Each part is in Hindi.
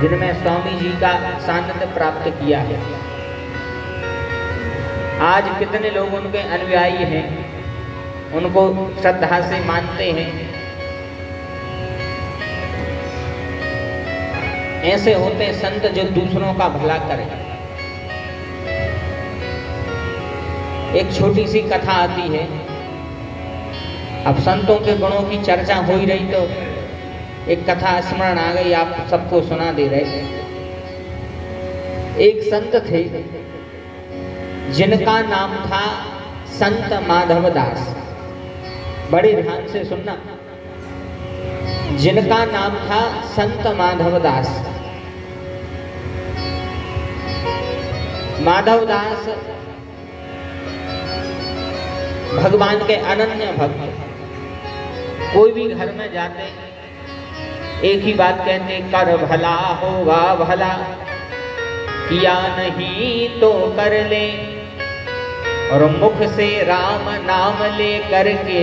जिनमें स्वामी जी का सानिध्य प्राप्त किया है। आज कितने लोग उनके अनुयायी हैं, उनको श्रद्धा से मानते हैं। ऐसे होते संत जो दूसरों का भला करें। एक छोटी सी कथा आती है। अब संतों के गुणों की चर्चा हो ही रही तो एक कथा स्मरण आ गई, आप सबको सुना दे रहे। एक संत थे जिनका नाम था संत माधव दास। बड़े ध्यान से सुनना, जिनका नाम था संत माधव दास। माधव दास भगवान के अनन्य भक्त। कोई भी घर में जाते एक ही बात कहते, कर भला होगा भला, किया नहीं तो कर ले, और मुख से राम नाम ले करके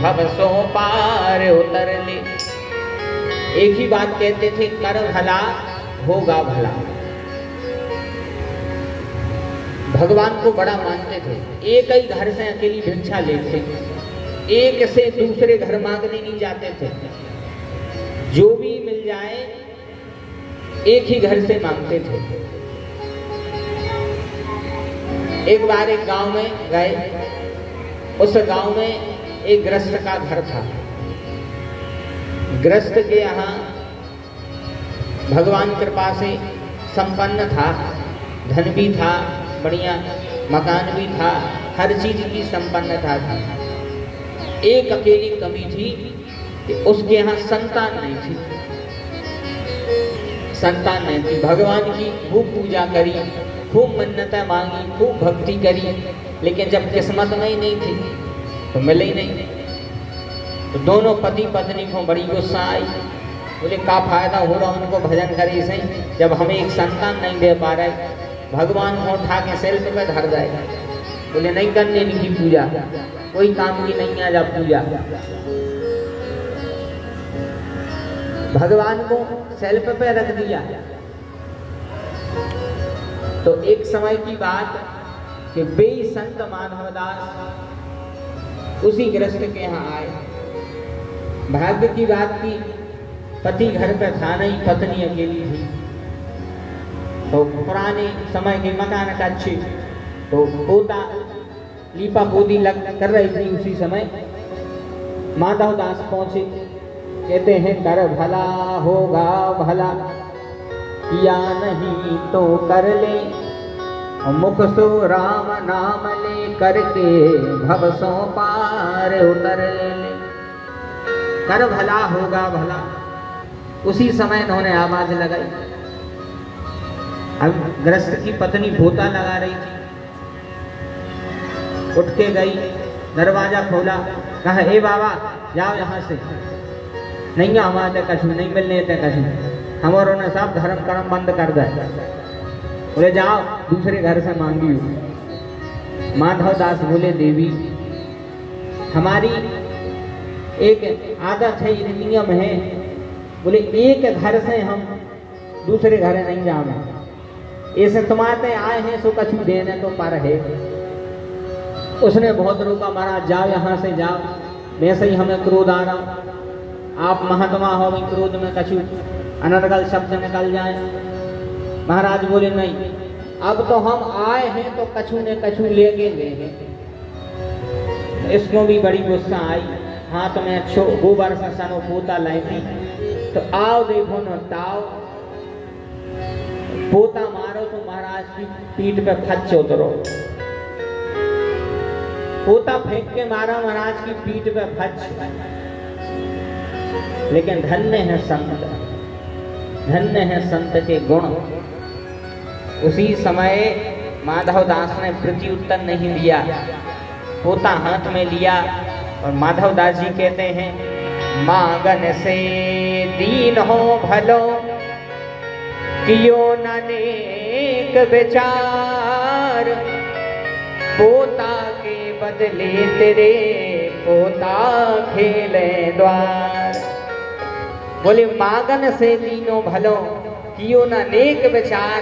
भव सो पार उतर ले। एक ही बात कहते थे, कर भला होगा भला। भगवान को बड़ा मानते थे। एक ही घर से अकेली भिक्षा लेते, एक से दूसरे घर मांगने नहीं जाते थे। जो भी मिल जाए एक ही घर से मांगते थे। एक बार एक गांव में गए। उस गांव में एक गृहस्थ का घर था। गृहस्थ के यहाँ भगवान कृपा से संपन्न था, धन भी था, बढ़िया मकान भी था, हर चीज की संपन्नता थी। एक अकेली कमी थी कि उसके यहाँ संतान नहीं थी। संतान नहीं थी। भगवान की खूब पूजा करी, खूब मन्नतें मांगी, खूब भक्ति करी, लेकिन जब किस्मत में ही नहीं थी तो मिले ही नहीं। तो दोनों पति पत्नी को बड़ी गुस्सा आई। बोले क्या फायदा हो रहा उनको भजन करे से, जब हमें एक संतान नहीं दे पा रहे। भगवान को उठा के सेल्फ पे धर जाएगा। बोले नहीं करने इनकी पूजा, कोई काम की नहीं है जब पूजा। भगवान को सेल्फ पे रख दिया। तो एक समय की बात कि बेई संत माधवदास उसी गृहस्थ के यहाँ आए। भाग्य की बात की पति घर पे था नहीं, पत्नी अकेली थी। तो पुराने समय के मकान का अच्छे, तो पोता लीपा पोती कर रही थी। उसी समय माधव दास पहुंचे। कहते हैं, कर भला होगा भला, किया नहीं तो कर ले, मुख सो राम नाम ले करके भव सो पार उतर ले। कर भला होगा भला। उसी समय इन्होंने आवाज लगाई। अब गृहस्थ की पत्नी भोता लगा रही थी। उठ के गई, दरवाजा खोला, कहा ए बाबा जाओ यहाँ से, नहीं हमारे कछु नहीं मिलने थे, कछु हमारों ने सब धर्म कर्म बंद कर दिया। बोले जाओ दूसरे घर से मांगी। माधव दास बोले, देवी हमारी एक आदत है, नियम है। बोले एक घर से हम दूसरे घर नहीं जावे, ऐसे तुम्हारे आए हैं सो कछु देने तो पर है। उसने बहुत रोका, महाराज जाओ यहाँ से जाओ, वैसे ही हमें क्रोध आ रहा, आप महात्मा हो, क्रोध में कछु अनर्गल शब्द निकल जाए। महाराज बोले नहीं, अब तो हम आए हैं तो कछु ने कछु लेके गए। इसको भी बड़ी गुस्सा आई। हाथ में अच्छो गोबर से सनो पोता लाई थी। तो आओ देखो न ताओ, पोता मारो तो महाराज की पीठ पे फच उतरो। पोता फेंक के मारा महाराज की पीठ पे फच। लेकिन धन्य है संत, धन्य है संत के गुण। उसी समय माधव दास ने प्रत्युत्तर नहीं दिया, पोता हाथ में लिया और माधव दास जी कहते हैं, मांगन से दीन हो भलो, कियो नानेक विचार, पोता के बदले तेरे पोता खेले द्वार। बोले मांगन से दीनो भलो, कियो ना नेक विचार,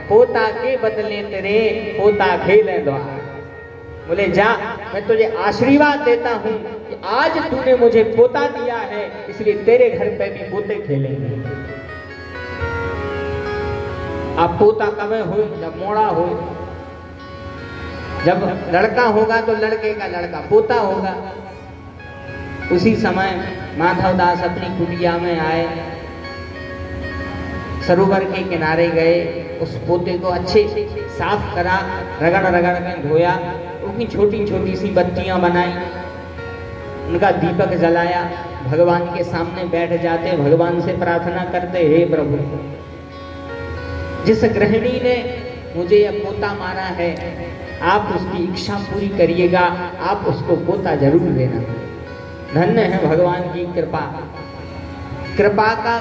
पोता के बदले तेरे पोता खेले द्वार। बोले जा, मैं तुझे आशीर्वाद देता हूँ कि आज तूने मुझे पोता दिया है, इसलिए तेरे घर पे भी पोते खेलेंगे। अब पोता कब हो? जब मोड़ा हो। जब लड़का होगा तो लड़के का लड़का पोता होगा। उसी समय माधवदास अपनी कुटिया में आए, सरोवर के किनारे गए, उस पोते को अच्छे साफ करा, रगड़ रगड़ के धोया, उनकी छोटी छोटी सी बत्तियां बनाई, उनका दीपक जलाया, भगवान के सामने बैठ जाते, भगवान से प्रार्थना करते, हे प्रभु, जिस गृहिणी ने मुझे यह पोता मारा है, आप उसकी इच्छा पूरी करिएगा, आप उसको पोता जरूर देना। धन्य है भगवान की कृपा। कृपा का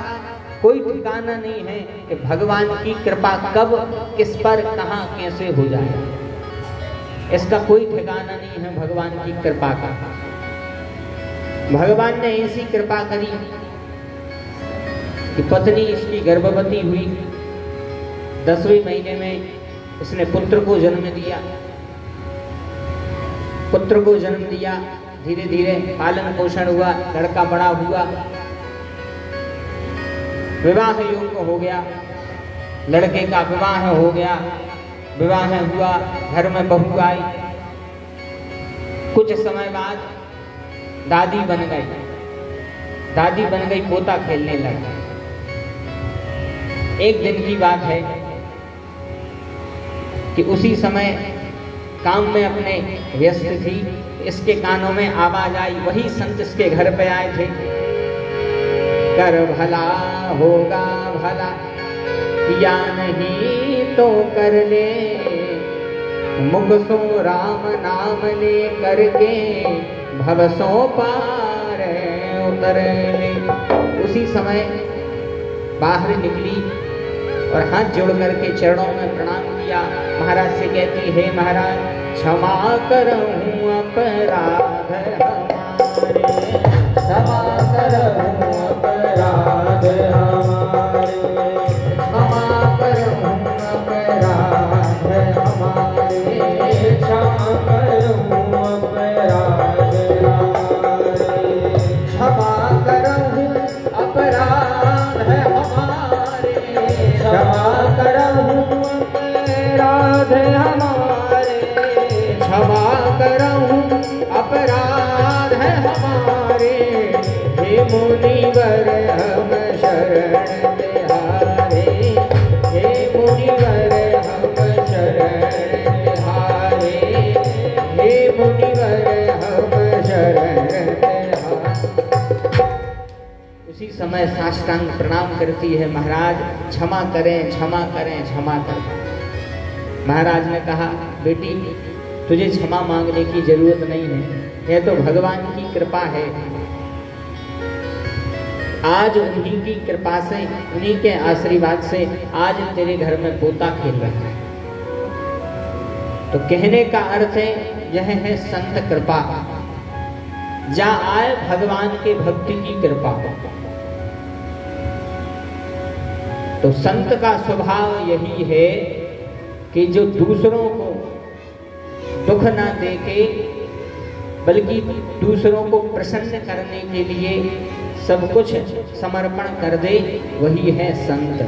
कोई ठिकाना नहीं है कि भगवान की कृपा कब, किस पर, कहां, कैसे हो जाए, इसका कोई ठिकाना नहीं है भगवान की कृपा का। भगवान ने ऐसी कृपा करी कि पत्नी इसकी गर्भवती हुई, 10वें महीने में इसने पुत्र को जन्म दिया। पुत्र को जन्म दिया, धीरे धीरे पालन पोषण हुआ, लड़का बड़ा हुआ, विवाह योग्य हो गया, लड़के का विवाह हो गया, विवाह हुआ, घर में बहू आई, कुछ समय बाद दादी बन गई। दादी बन गई, पोता खेलने लगा। एक दिन की बात है कि उसी समय काम में अपने व्यस्त थी, इसके कानों में आवाज आई, वही संत इसके घर पे आए थे। कर भला होगा भला, या नहीं तो कर ले, मुख सो राम नाम ले करके, भव सो पार उतर ले। उसी समय बाहर निकली और हाथ जोड़ करके चरणों में प्रणाम किया। महाराज से कहती, हे महाराज, क्षमा करहूं अपराध हमारे, क्षमा करहूं अपराध हमारे, क्षमा करहूं अपराध हमारे, क्षमा करहूं अपराध हमारे, क्षमा करहूं अपराध हमारे, क्षमा करहूं अपराध हमारे, क्षमा करहूं अपराध हमारे, हे मुनिवर हम शरण तिहारे, हे मुनिवर हम शरण तिहारे, हे मुनिवर हम शरण तिहारे। उसी समय साष्टांग प्रणाम करती है, महाराज क्षमा करें, क्षमा करें, क्षमा करें। महाराज ने कहा, बेटी तुझे क्षमा मांगने की जरूरत नहीं है, यह तो भगवान की कृपा है। आज उन्हीं की कृपा से, उन्हीं के आशीर्वाद से आज तेरे घर में पोता खेल रहा है। तो कहने का अर्थ है, यह है संत कृपा। जा आए भगवान के भक्ति की कृपा। तो संत का स्वभाव यही है कि जो दूसरों को दुख ना देके, बल्कि दूसरों को प्रसन्न करने के लिए सब कुछ समर्पण कर दे, वही है संत।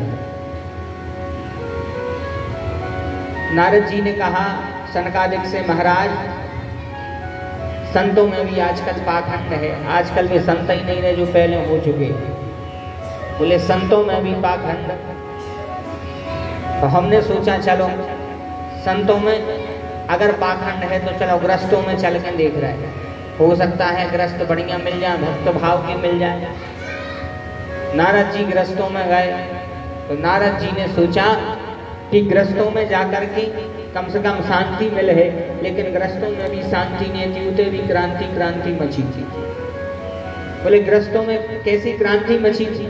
नारद जी ने कहा सनकादिक से, महाराज संतों में भी आजकल पाखंड है, आजकल में संत ही नहीं रहे जो पहले हो चुके। बोले संतों में भी पाखंड। तो हमने सोचा चलो संतों में अगर पाखंड है तो चलो ग्रस्तों में चल के देख रहे हैं, हो सकता है ग्रस्त बढ़िया मिल जाए, भक्त भाव के मिल जाए। नारद जी ग्रस्तों में गए तो नारद जी ने सोचा कि ग्रस्तों में जाकर के कम से कम शांति मिले है, लेकिन ग्रस्तों में भी शांति नहीं थी, उधर भी क्रांति मची थी। बोले ग्रस्तों में कैसी क्रांति मची थी?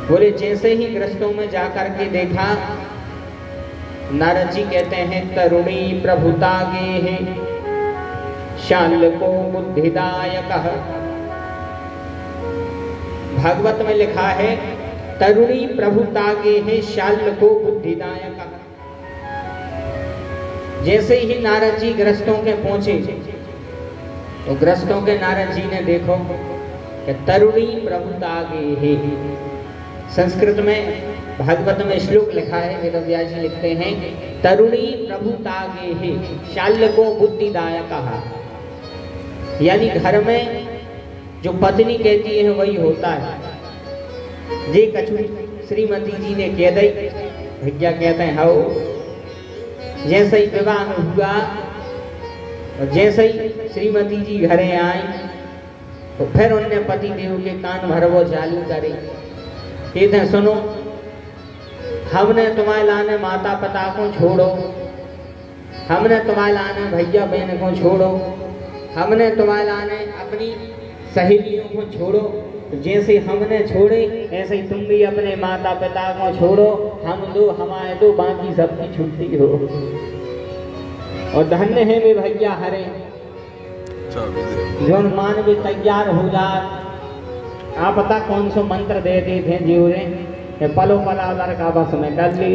बोले जैसे ही ग्रस्तों में जाकर के देखा, नारद जी कहते हैं, तरुणी प्रभुता गे है शाल को बुद्धिदायक। भागवत में लिखा है तरुणी प्रभु तागे है शाल्य को बुद्धिदायक। जैसे ही नारद जी ग्रस्तों के पहुंचे तो ग्रस्तों के नारद जी ने देखो कि तरुणी प्रभु तागे है। संस्कृत में भागवत में श्लोक लिखा है, वेदव्यास जी लिखते हैं तरुणी प्रभु तागे है शाल्य को बुद्धिदायक। यानी घर में जो पत्नी कहती है वही होता है। जे कछु श्रीमती जी ने कह दी, भैया कहते हैं हो। जैसे ही विवाह हुआ और जैसे ही श्रीमती जी घरे आई तो फिर उनने पति देव के कान भरवो चालू करे। कहते सुनो, हमने तुम्हारे लाने माता पिता को छोड़ो, हमने तुम्हारे लाने भैया बहन को छोड़ो, हमने तुम्हारे लाने अपनी सहेलियों को छोड़ो। जैसे हमने छोड़े ऐसे ही तुम भी अपने माता पिता को छोड़ो, हम दो हमारे दो बाकी सबकी छुट्टी हो। और धन्य है वे भैया हरे जो मान भी तैयार हो जाए। आप पता कौन सा मंत्र दे थे जीवरे पलो पला लड़का बस में कर ली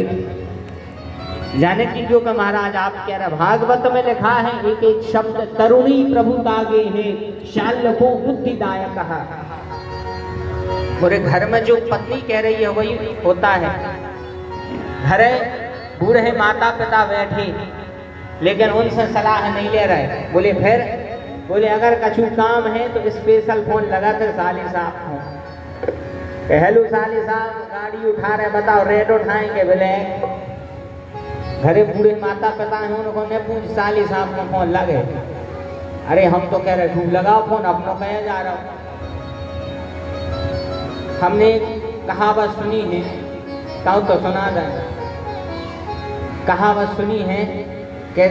जाने की जो का महाराज आप कह रहे। भागवत में लिखा है एक एक शब्द तरुणी प्रभु तागे है शाल्य को बुद्धिदायक। पूरे घर में जो पत्नी कह रही है वही होता है। घरे बूढ़े माता पिता बैठे लेकिन उनसे सलाह नहीं ले रहे। बोले फिर बोले अगर कछु काम है तो स्पेशल फोन लगाते साली साहब को, हेलो साली साहब गाड़ी उठा रहे बताओ रेट उठाएंगे ब्लैक। घरे बूढ़े माता पिता हैं उनको नहीं पूछ साली साहब को फोन लगे। अरे हम तो कह रहे खूब लगाओ फोन, अपनों कहे जा रहा हूँ। हमने कहावत सुनी है, कहूँ तो सुना दें। कहावत सुनी है कि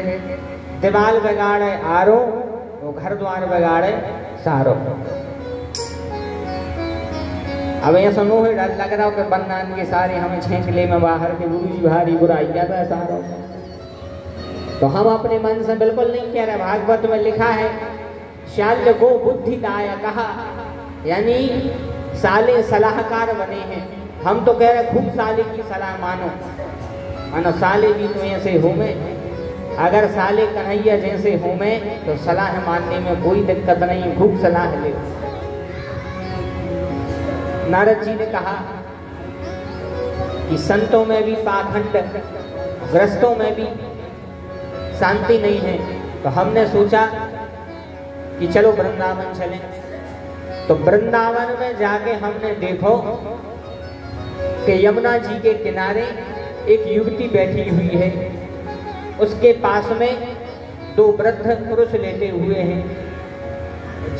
दीवाल बिगाड़े आरो तो घर द्वार बिगाड़े सारो। अब ये सुनो है डर लग रहा हो कि बन्नान के सारे हमें छेंक ले में बाहर के गुरु जी भारी बुराई क्या था सारो। तो हम अपने मन से बिल्कुल नहीं कह रहे। भागवत में लिखा है शाल्य को बुद्धिदायक, यानी साले सलाहकार बने हैं। हम तो कह रहे खूब साले की सलाह मानो, मानो साले भी तो ऐसे हो में। अगर साले कन्हैया जैसे हो में तो सलाह मानने में कोई दिक्कत नहीं, खूब सलाह ले। नारद जी ने कहा कि संतों में भी पाखंड, ग्रस्तों में भी शांति नहीं है। तो हमने सोचा कि चलो वृंदावन चलें। तो वृंदावन में जाके हमने देखो कि यमुना जी के किनारे एक युवती बैठी हुई है, उसके पास में दो वृद्ध पुरुष लेटे हुए हैं।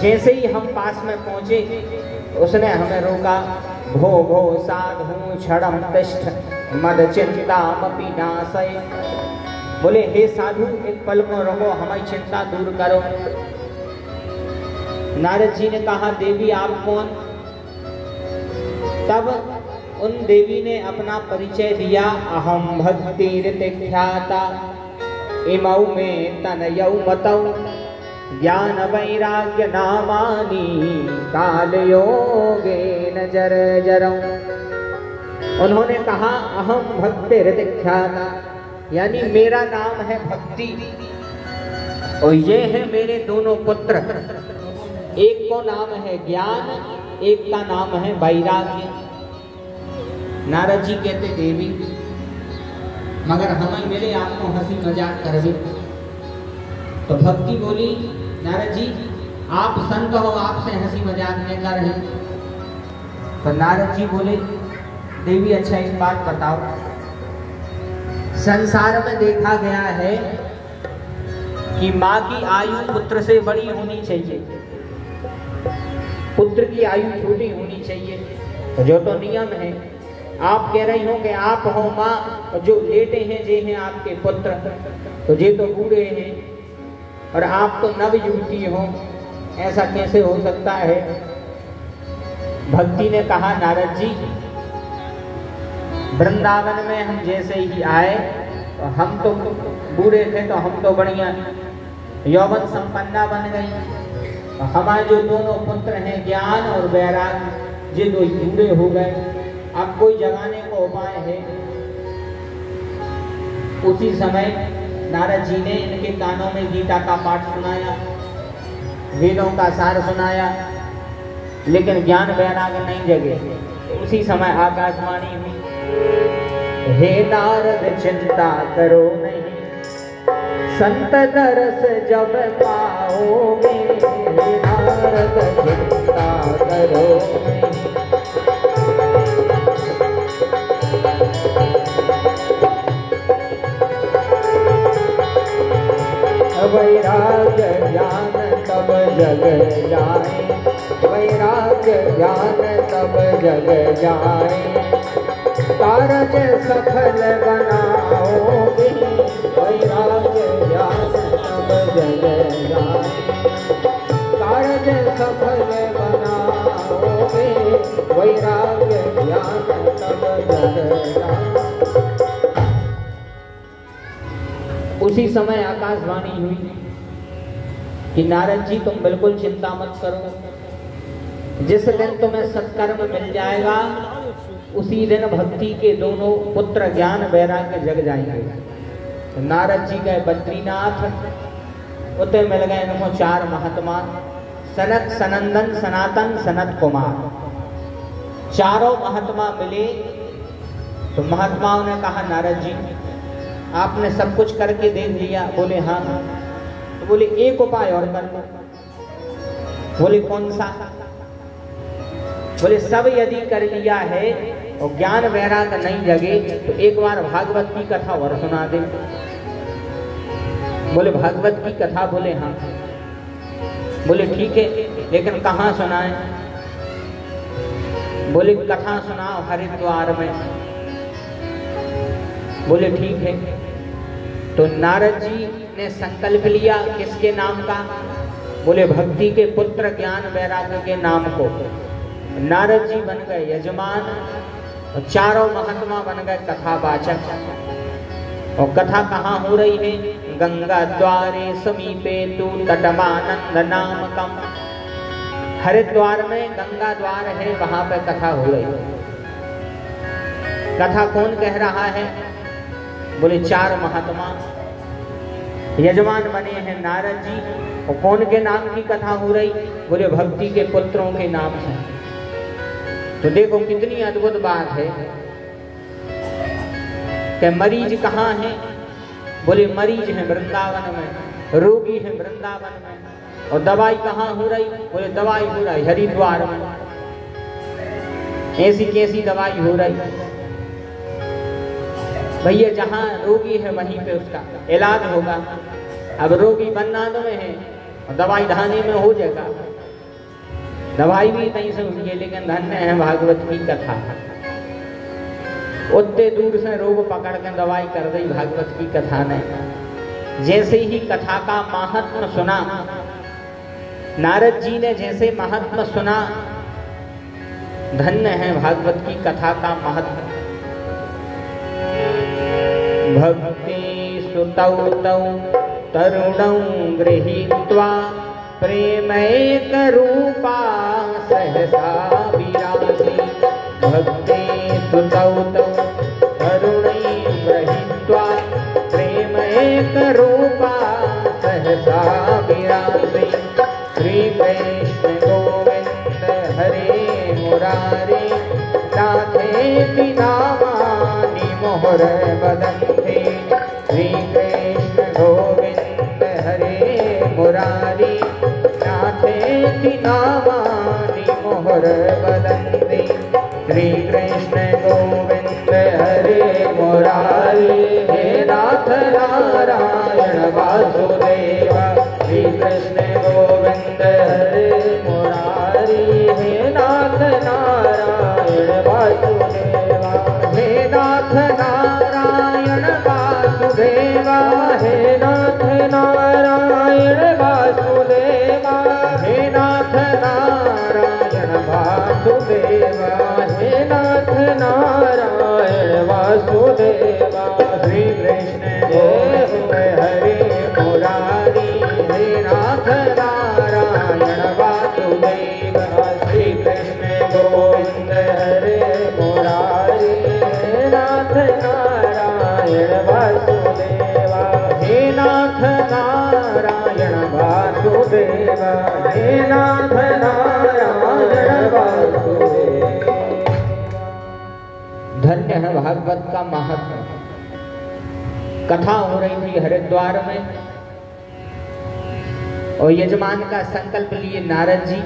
जैसे ही हम पास में पहुंचे उसने हमें रोका। भो भो साधु क्षणम तिष्ठ मद चिंतामपि नाशय। बोले हे साधु एक पल को रहो, हमारी चिंता दूर करो। नारद जी ने कहा देवी आप कौन? तब उन देवी ने अपना परिचय दिया। अहम भक्तिर्तिख्याता इमौ में तनयौ मतौ ज्ञान वैराग्य नामानि काल योगेन जर्जरौ। उन्होंने कहा अहम भक्तिर्तिख्याता, यानी मेरा नाम है भक्ति और ये है मेरे दोनों पुत्र। एक को नाम है ज्ञान, एक का नाम है वैराग्य। नारद जी कहते देवी मगर हमें मिले आपको हंसी मजाक कर भी। तो भक्ति बोली नारद जी आप संत हो, आपसे हंसी मजाक नहीं कर रहे। तो नारद जी बोले देवी अच्छा एक बात बताओ, संसार में देखा गया है कि माँ की आयु पुत्र से बड़ी होनी चाहिए, पुत्र की आयु छोटी होनी चाहिए, तो जो तो नियम है। आप कह रही हो कि आप हो माँ, जो लेटे हैं जे हैं आपके पुत्र, तो जे तो बूढ़े हैं और आप तो नव युवती हो, ऐसा कैसे हो सकता है? भक्ति ने कहा नारद जी वृंदावन में हम जैसे ही आए तो हम तो बूढ़े थे, तो हम तो बढ़िया यौवन संपन्ना बन गई। तो हमारे जो दोनों पुत्र हैं ज्ञान और वैराग्य, ये दो बूढ़े हो गए। अब कोई जगाने को उपाय है। उसी समय नारद जी ने इनके कानों में गीता का पाठ सुनाया, वेदों का सार सुनाया, लेकिन ज्ञान वैराग नहीं जगे। उसी समय आकाशवाणी हुई, हे नारद चिंता करो नहीं, संत दरस जब पाओगे, हे नारद चिंता करो नहीं। वैराग्य ज्ञान तब जग जाए, वैराग्य ज्ञान तब जग जाए, कारज सफल बनाओगे, वैराग्य ज्ञान तब जग जाए, कारज सफल बनाओगे, वैराग्य ज्ञान तब जग जाए। उसी समय आकाशवाणी हुई कि नारद जी तुम बिल्कुल चिंता मत करो, जिस दिन तुम्हें सत्कर्म मिल जाएगा उसी दिन भक्ति के दोनों पुत्र ज्ञान वैराग्य जग जाएंगे। तो नारद जी गए बद्रीनाथ, उते मिल गए इनको 4 महात्मा, सनत सनंदन सनातन सनत कुमार। चारों महात्मा मिले तो महात्माओं ने कहा नारद जी आपने सब कुछ करके देख लिया? बोले हाँ। तो बोले एक उपाय और कर लो। बोले कौन सा? बोले सब यदि कर लिया है और ज्ञान वैराग नहीं जगे तो एक बार भागवत की कथा और सुना दे। बोले भागवत की कथा? बोले हाँ। बोले ठीक है, लेकिन कहाँ सुनाएं? बोले कथा सुनाओ हरिद्वार में। बोले ठीक है। तो नारद जी ने संकल्प लिया किसके नाम का? बोले भक्ति के पुत्र ज्ञान वैराग्य के नाम को। नारद जी बन गए यजमान और चारों महात्मा बन गए कथावाचक। और कथा कहाँ हो रही है? गंगा द्वारे समीपे तू तटमानंद नामकम। हरिद्वार में गंगा द्वार है, वहां पे कथा हो रही है। कथा कौन कह रहा है? बोले 4 महात्मा। यजमान बने हैं नारद जी। और कौन के नाम की कथा हो रही? बोले भक्ति के पुत्रों के नाम से। तो देखो कितनी अद्भुत बात है कि मरीज कहाँ है? बोले मरीज है वृंदावन में, रोगी है वृंदावन में। और दवाई कहाँ हो रही? बोले दवाई हो रही हरिद्वार में। ऐसी कैसी दवाई हो रही? भैया जहाँ रोगी है वहीं पे उसका इलाज होगा। अब रोगी बन्नाद में है और दवाई धाने में हो जाएगा। दवाई भी कहीं से उसकी, लेकिन धन्य है भागवत की कथा। उतने दूर से रोग पकड़ के दवाई कर दी भागवत की कथा ने। जैसे ही कथा का महात्म सुना, नारद जी ने जैसे महात्म सुना, धन्य है भागवत की कथा का महात्म। भक्ति सुतौ तौ तरुणौ गृहीत्वा प्रेमैक रूपा सहसा विरासी। भक्ति सुतौ तौ तरुणै गृहीत्वा प्रेमैक रूपा सहसा विरासी। श्री कृष्ण गोविंद हरे मुरारी नाथेति नामानि मोहर बदन्ते। श्री कृष्ण गोविंद हरे मुरारी नाथेति नामानि मोहर बदन्ते। श्री कृष्ण गोविंद हरे मुरारी हे नाथ नारायण वासुदेव। श्री कृष्ण गोविंद हरे मुरारी हे नाथ नारायण वासुदेवा। हे नाथ नारायण वासुदेवा। हे नाथ नारायण वासुदेवा। हे नाथ नारायण वासुदेवा। हे नाथ नारायण वासुदेवा। श्री कृष्ण गोविंद हरे मुरारी हे नाथ नारायण वासुदेवा। श्री कृष्ण गोविंद हरे मुरारी नारायण वासुदेवा, हे नाथ नारायण वासुदेवा, हे नाथ नारायण वासुदेवा। धन्य है भागवत का महत्व। कथा हो रही थी हरिद्वार में और यजमान का संकल्प लिए नारद जी,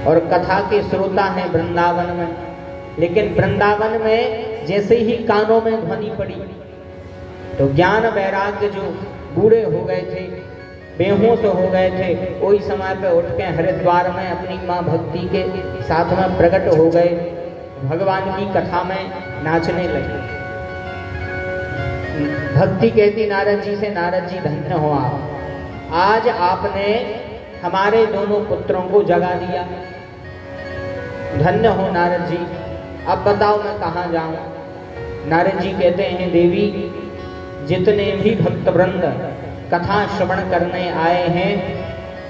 और कथा के श्रोता हैं वृंदावन में। लेकिन वृंदावन में जैसे ही कानों में ध्वनि पड़ी तो ज्ञान वैराग्य जो बूढ़े हो गए थे, बेहोश हो गए थे, वही समय पे उठ के हरिद्वार में अपनी माँ भक्ति के साथ में प्रकट हो गए, भगवान की कथा में नाचने लगे। भक्ति कहती नारद जी से, नारद जी धन्य हो आप, आज आपने हमारे दोनों पुत्रों को जगा दिया। धन्य हो नारद जी, अब बताओ मैं कहाँ जाऊं। नारद जी कहते हैं, देवी जितने भी भक्त वृंद कथा श्रवण करने आए हैं,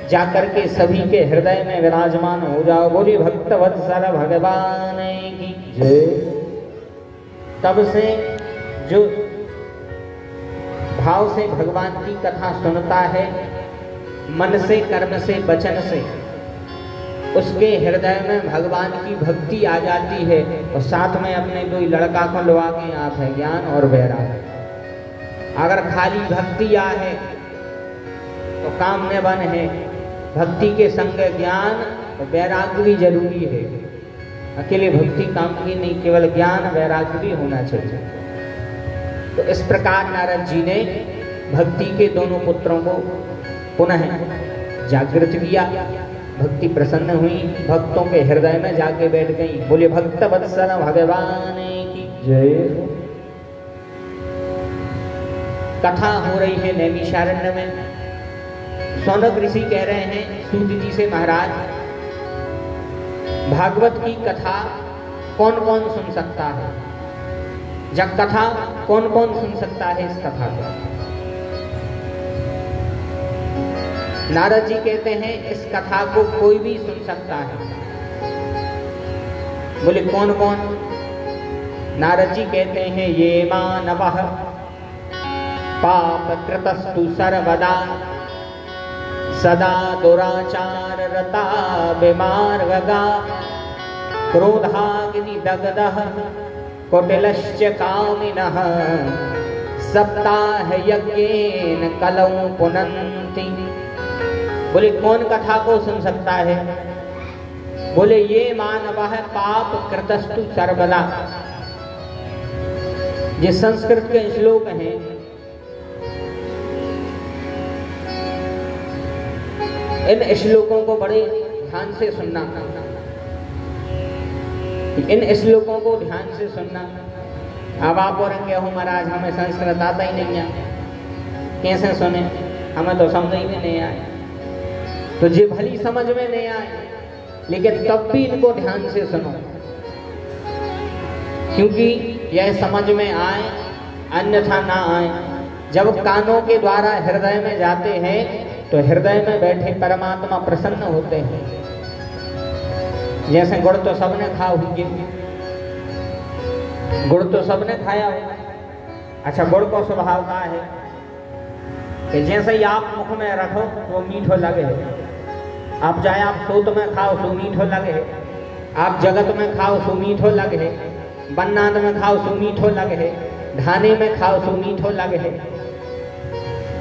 जाकर के सभी के हृदय में विराजमान हो जाओ। बोली भक्त वत्सल भगवान की जय। तब से जो भाव से भगवान की कथा सुनता है, मन से, कर्म से, वचन से, उसके हृदय में भगवान की भक्ति आ जाती है। और साथ में अपने दो लड़का को लुआ के आप है ज्ञान और वैराग्य। अगर खाली भक्ति आ है तो काम न बन है। भक्ति के संग ज्ञान और वैराग्य भी जरूरी है। अकेले भक्ति काम की नहीं, केवल ज्ञान वैराग्य भी होना चाहिए। तो इस प्रकार नारद जी ने भक्ति के दोनों पुत्रों को पुनः जागृत किया। भक्ति प्रसन्न हुई, भक्तों के हृदय में जाके बैठ गई। बोले भक्त वत्सल भगवान की जय। कथा हो रही है नैमिषारण्य में। सौनक ऋषि कह रहे हैं सूत जी से, महाराज भागवत की कथा कौन कौन सुन सकता है? जब कथा कौन कौन सुन सकता है इस कथा को? नारद जी कहते हैं इस कथा को कोई भी सुन सकता है। बोले कौन कौन? नारद जी कहते हैं ये मानवः पाप कृतस्तु सर्वदा सदा दुराचार रता विमार्गगा क्रोधाग्नि दग्धः कुटिलश्च कामिनः सप्ताह यज्ञेन कलौ पुनन्ति। बोले कौन कथा को सुन सकता है? बोले ये मानवः पाप कृतस्तु सर्वदा। ये संस्कृत के श्लोक हैं। इन श्लोकों को बड़े ध्यान से सुनना। इन श्लोकों को ध्यान से सुनना। अब आप और क्या हो महाराज, हमें संस्कृत आता ही नहीं है, कैसे सुने? हमें तो समझ ही नहीं आए। तो जी भली समझ में नहीं आए, लेकिन तब भी इनको ध्यान से सुनो, क्योंकि यह समझ में आए अन्यथा ना आए। जब कानों के द्वारा हृदय में जाते हैं तो हृदय में बैठे परमात्मा प्रसन्न होते हैं। जैसे गुड़ तो सबने खा होंगे, गुड़ तो सबने खाया होगा। अच्छा, गुड़ को स्वभाव का है कि जैसे ही आप मुख में रखो वो मीठो लगे। आप चाहे आप सूत में खाओ सो मीठो लगे, आप जगत में खाओ सो मीठो लगे, बन्नाद में खाओ सो मीठो लगे, धाने में खाओ सो मीठो लगे,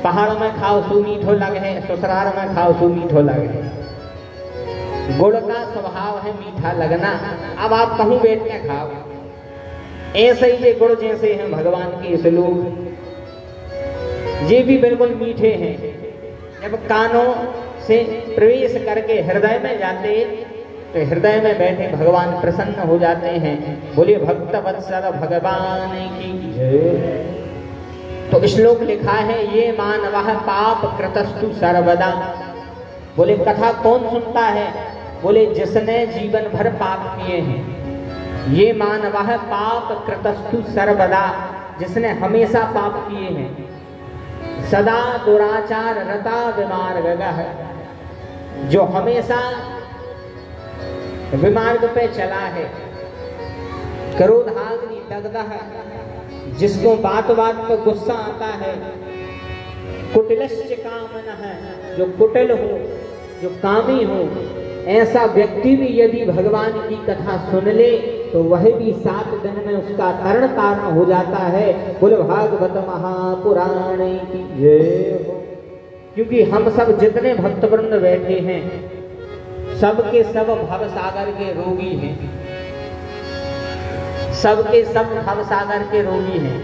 पहाड़ में खाओ सो मीठो लगे, ससुराल में खाओ सो मीठो लगे। गुड़ का स्वभाव है मीठा लगना। अब आप कहूं बैठ के खाओ, ऐसे ही ये गुड़ जैसे हैं भगवान के श्लोक, ये भी बिल्कुल मीठे हैं। जब कानों से प्रवेश करके हृदय में जाते तो हृदय में बैठे भगवान प्रसन्न हो जाते हैं। बोलिए भक्त वत्सल भगवान की जय। तो श्लोक लिखा है ये मानवः पाप कृतस्तु सर्वदा। बोले कथा कौन सुनता है? बोले जिसने जीवन भर पाप किए हैं। ये मानवः पाप कृतस्तु सर्वदा, जिसने हमेशा पाप किए हैं। सदा दुराचार रता विमार्गः, जो हमेशा विमार्ग पे चला है। क्रोधाग्नि दग्धः, जिसको बात बात पर गुस्सा आता है। कुटिलश्च कामनः, जो कुटिल हो, जो कामी हो, ऐसा व्यक्ति भी यदि भगवान की कथा सुन ले तो वह भी 7 दिन में उसका तरण कारण हो जाता है। बोल भागवत महापुराण की जय हो। क्योंकि हम सब जितने भक्तवृंद बैठे हैं सबके सब भव सागर के रोगी हैं, सबके सब भव सागर के रोगी हैं,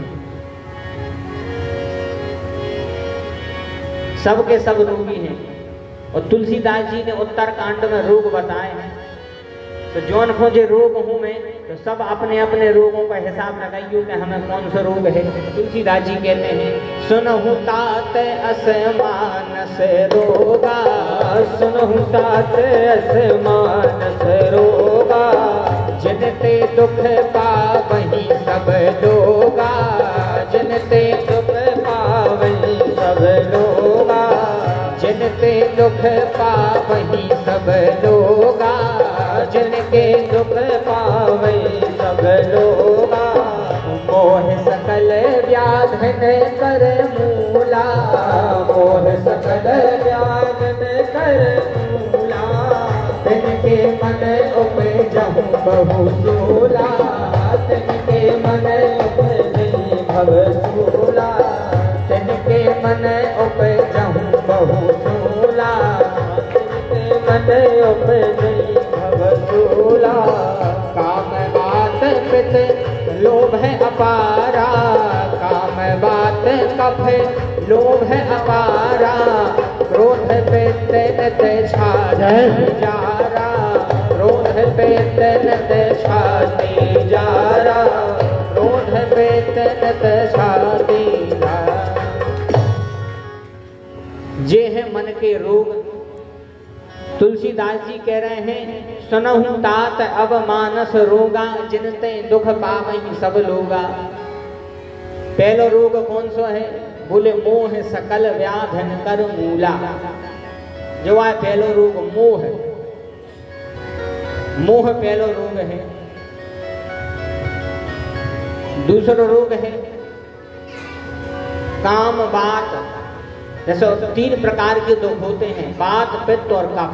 सबके सब रोगी हैं। और तुलसीदास जी ने उत्तर कांड में रोग बताए हैं। तो जौन खोजे रोग हूं मैं, तो सब अपने अपने रोगों का हिसाब लगाइयो कि हमें कौन सा रोग है। तुलसीदास जी कहते हैं सुनहु तात असमानस रोगा, सुनहु तात असमानस रोगा, जिनते दुख पावहि सब लोगा, जिनते दुख पावहि सब लोगा, जिनते दुख पावहि सब लोगा, जिनके दुख पावहि सब लोगा। मोह सकल व्याधन कर मूला, मोह सकल व्याधन कर मूला, तिनके मन उपजहु बहु सूला, तिनके मन उपजहि भव सूला, तिनके मन उपजहु बहु सूला, तिनके मन उपजहि भव सूला। काम बात पित लोभ है अपारा, काम बात कफ लोभ है अपारा, क्रोध पित नत छाती जारा, क्रोध पित नत छाती जारा, क्रोध पित नत छाती जारा। जे है मन के रोग। तुलसीदास जी कह रहे हैं सुनहु तात अब मानस रोगा, जिनते दुख पावहि सब लोगा। पहला रोग कौन सा है? बोले मोह सकल व्याधन कर मूला। जो है पहला रोग मोह, मोह पहला रोग है। दूसरा रोग है काम बात। जैसे 3 प्रकार के दुख होते हैं, बात पित्त और कफ।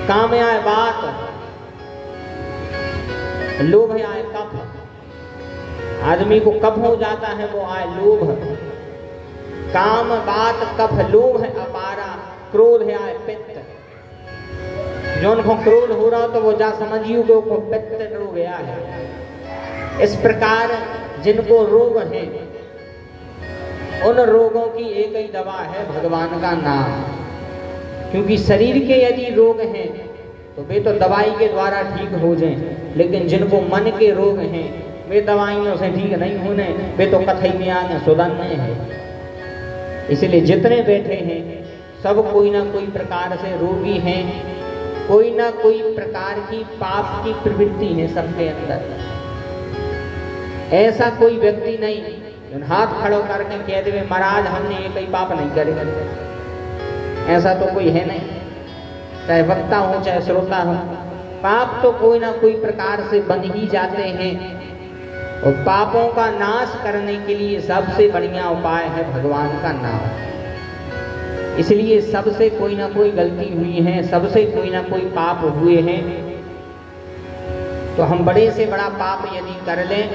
काम आए बात, लोभ आए कफ। आदमी को कफ हो जाता है, वो आए लोभ। काम बात कफ लोभ है अपारा, क्रोध है आए पित्त। जौन को क्रोध हो रहा तो वो जा समझियो कि वो पित्त रोग गया है। इस प्रकार जिनको रोग है उन रोगों की एक ही दवा है भगवान का नाम। क्योंकि शरीर के यदि रोग हैं तो वे तो दवाई के द्वारा ठीक हो जाएं, लेकिन जिनको मन के रोग हैं वे दवाइयों से ठीक नहीं होने, वे तो कथई में आगे सुधरने हैं। इसलिए जितने बैठे हैं सब कोई ना कोई प्रकार से रोगी हैं, कोई ना कोई प्रकार की पाप की प्रवृत्ति है सबके अंदर। ऐसा कोई व्यक्ति नहीं हाथ खड़ो करके कह दे महाराज हमने ये कोई पाप नहीं करे, ऐसा तो कोई है नहीं। चाहे वक्ता हो चाहे श्रोता हो, पाप तो कोई ना कोई प्रकार से बन ही जाते हैं। और पापों का नाश करने के लिए सबसे बढ़िया उपाय है भगवान का नाम। इसलिए सबसे कोई ना कोई गलती हुई है, सबसे कोई ना कोई पाप हुए हैं। तो हम बड़े से बड़ा पाप यदि कर लें,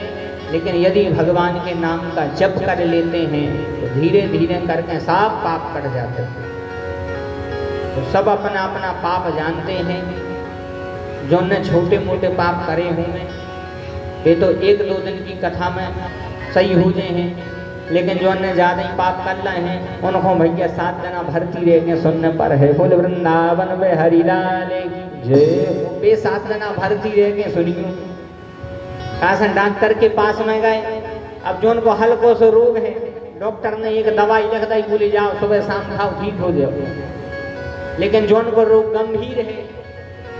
लेकिन यदि भगवान के नाम का जप कर लेते हैं तो धीरे धीरे करके सब पाप कट जाते हैं। तो सब अपना अपना पाप जानते हैं। जो ने छोटे मोटे पाप करे होंगे वे तो 1-2 दिन की कथा में सही हो जाए हैं, लेकिन जो ने ज्यादा ही पाप कर लाए हैं उनको भैया 7 दिन भर्ती रहेंगे सुनने पर है। बोले वृंदावन में हरि लाल की जय। वे 7 दिन भर्ती रहेंगे सुनियो। कासन डॉक्टर के पास में गए, अब जो उनको हल्को से रोग है डॉक्टर ने एक दवाई लिख दी, बोले जाओ सुबह शाम खाओ ठीक हो जाओ। लेकिन जो उनको रोग गंभीर है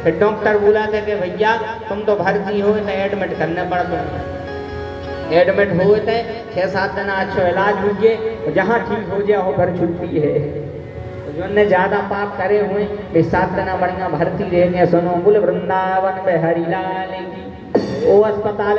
फिर डॉक्टर बोला था कि भैया तुम तो भर्ती हो तो एडमिट करने पड़ते। एडमिट हुए थे 6-7 दिन अच्छा इलाज हुए, जहाँ ठीक हो जाए हो फिर छुट्टी है। तो जो ने ज्यादा पाप करे हुए वे 7 दिन बढ़िया भर्ती रहेंगे। सुनो बोले वृंदावन में हरि लाल की वो अस्पताल